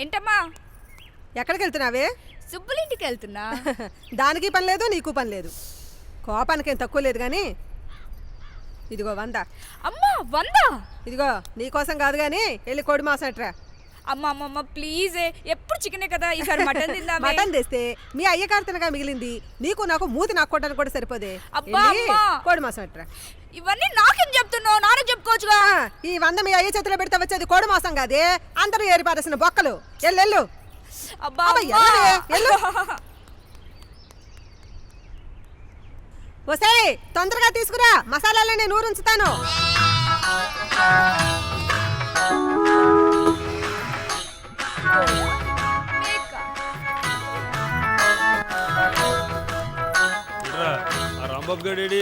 ఏంటమ్మా? ఎక్కడికి వెళ్తున్నావే? సుబ్బులింటికి వెళ్తున్నా. దానికి పని లేదు, నీకు పని లేదు. కోపానికి ఏం తక్కువ లేదు కానీ ఇదిగో 100. అమ్మా 100? ఇదిగో నీకోసం కాదు కానీ వెళ్ళి కోడి మాసం ఎట్రా. అమ్మ అమ్మమ్మ ప్లీజ్, ఎప్పుడు చికెనే కదా, ఈసారి మటన్ తిందామే. మటన్ తెస్తే మీ అయ్యగారు తినగా మిగిలింది నీకు నాకు మూతి నాక్కోవడానికి కూడా సరిపోదే. అబ్బా, అమ్మా. కోడి మాసం ఎట్రా. ఇవన్నీ నాకేం చెప్తున్నావు? నాన్నకు చెప్పుకోవచ్చుగా. ఈ 100 మీ అయ్య చేతిలో పెడితే వచ్చేది కోడి మాసం కాదే, అందరూ ఏరిపారేసిన బొక్కలు. ఎల్లు అబ్బా వసే, తొందరగా తీసుకురా, మసాలాలు నేను ఊరుంచుతాను. రాంబాబు గడేడి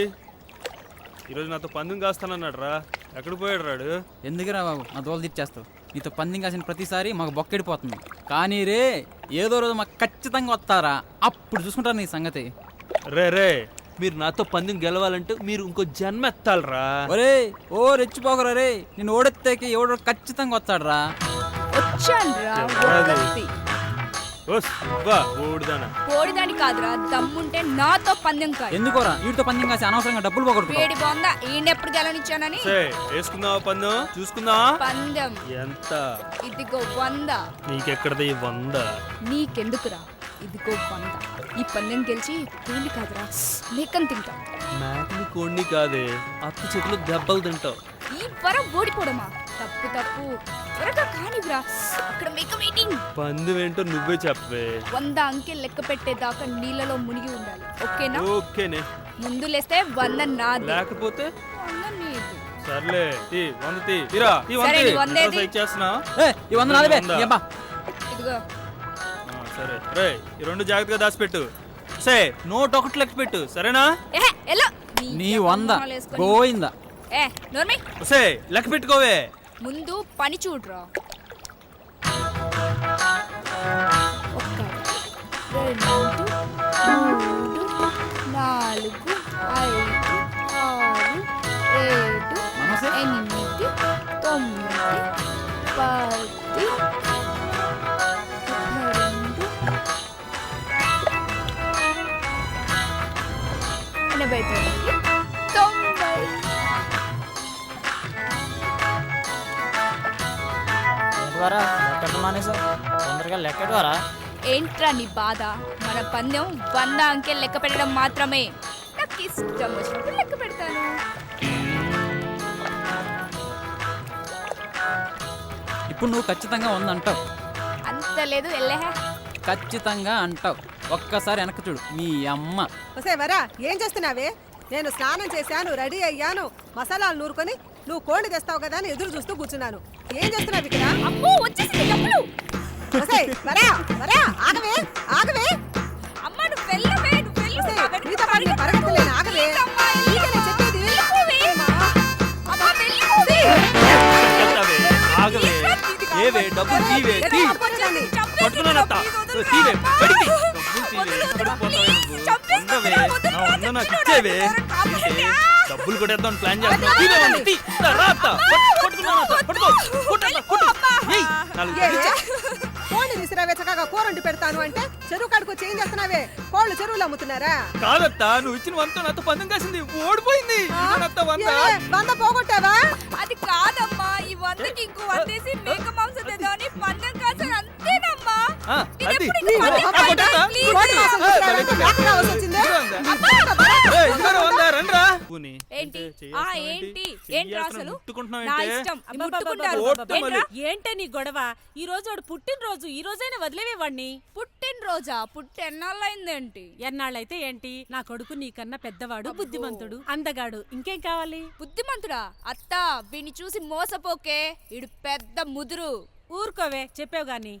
ఈరోజు నాతో పందెం కాస్తానన్నాడు రా. ఎక్కడ పోయాడు రాడు? ఎందుకురా బాబు నా దోలు తెచ్చేస్తావు? నీతో పందెం కాసిన ప్రతిసారి మాకు బొక్కెడిపోతుంది. కానీ రే, ఏదో రోజు మాకు ఖచ్చితంగా వస్తారా, అప్పుడు చూసుకుంటారు నీ సంగతి. రే మీరు నాతో పందెం గెలవాలంటే మీరు ఇంకో జన్మ ఎత్తాలరా. ఒరే ఓ రెచ్చిపోకరా రే, నేను ఓడెత్తాకి ఎవడో ఖచ్చితంగా వస్తాడు రా. కోడిదాని కాదురా, దమ్ముంటే నాతో పందెం కాదు. ఎందుకోరా వీటితో పందెం కాసి అనవసరంగా డబ్బులు పోగొట్టు. వేడి బాగుందా? ఈయనెప్పుడు గెలవనిచ్చానని. వేసుకుందావా పందెం? చూసుకుందా పందెం ఎంత? ఇదిగో 100. నీకెక్కడది 100? నీకెందుకురా, ఇదిగో 100. ఈ పందెం గెలిచి కోడి కాదురా మేకని తింటా. మేకని కోడిని కాదే, అత్త చేతిలో దెబ్బలు తింటావు. ఈ వరం ఓడిపోవడమా? తప్పు తప్పు, త్వరగా కానివ్వరా, అక్కడ మేక వెయిటింగ్. పందెం ఏంటో నువ్వే చెప్పవే. 100 అంకె లెక్క పెట్టేదాకా నీళ్ళలో మునిగి ఉండాలి, ఓకేనా? ఓకేనే. ముందు లేస్తే 100 నాది, లేకపోతే 100 నీది. సర్లే, 100 తీరా. సరే, నీ 100 ఏది? ఇచ్చేస్తున్నా. ఈ 100 నాలుగే. ఇదిగో. సరే రే, ఈ 2 జాగ్రత్తగా దాచిపెట్టు. సే నోట్ ఒకటి లెక్క పెట్టు, సరేనా? నీ 100 పోయిందా? నోర్మి, సే లెక్క పెట్టుకోవే. ముందు పని చూడరా. 1 2 3 4 5 6 7 8 9 10 ఏంట్రా నీ బాధ? మన పందెం 100 అంకెలు లెక్క పెట్టడం మాత్రమే. నాకు ఇష్టం వచ్చినప్పుడు లెక్క పెడతాను. ఇప్పుడు నువ్వు ఖచ్చితంగా 100 అంటావు. అంత లేదు, ఎల్లహే. ఖచ్చితంగా అంటావు. ఒక్కసారి వెనక్కి చూడు, మీ అమ్మ. వసే వరా, ఏం చేస్తున్నావే? నేను స్నానం చేశాను, రెడీ అయ్యాను, మసాలాలు నూరుకొని నువ్వు కోడి తెస్తావు కదా అని ఎదురు చూస్తూ కూర్చున్నాను. ఏం చేస్తున్నావు ఇక్కడ? అమ్మో వచ్చేసింది డబ్బులు. వసే వరా వరా, ఆగవే ఆగవే. అమ్మ నువ్వు వెళ్ళవే, నువ్వు వెళ్ళు. నీతో పాటు నేను పరిగెత్తలేను, ఆగవే. నీకేనా చెప్పేది? అమ్మా వెళ్ళిపోవే. ఆగవే, ఏవే డబ్బులు తీవే, తీ. పట్టుకున్నానత్త, తీవే, బడికి. డబ్బులు కొట్టేద్దాం ప్లాన్ చేస్తున్నావు. కోడిని విసిరావే, చక్కగా కూరండి పెడతాను అంటే చెరువు కాడుకు చేంజ్ చేస్తున్నావే. కోళ్ళు చెరువులు అమ్ముతున్నారా? కాదత్తా, నువ్వు ఇచ్చిన 100 నాతో పందెం కాసింది, ఓడిపోయింది. 100 పోగొట్టావా? అది కాదమ్మా, ఈ 100కి ఇంకో 100 వేసి మేక మాంసం తెద్దామని పందెం కాసాను, అంతేనమ్మా. ఏంటే నీ గొడవ? ఈ రోజు వాడు పుట్టినరోజు, ఈ రోజైనా వదిలేవే వాడిని. పుట్టినరోజా? ఎన్నాళ్ళైందేంటి? ఎన్నాళ్ళైతే ఏంటి, నా కొడుకు నీకన్నా పెద్దవాడు, బుద్ధిమంతుడు, అందగాడు, ఇంకేం కావాలి? బుద్ధిమంతుడా? అత్త వీణ్ణి చూసి మోసపోకే, ఇడు పెద్ద ముదురు. ఊరుకోవే, చెప్పావు గాని.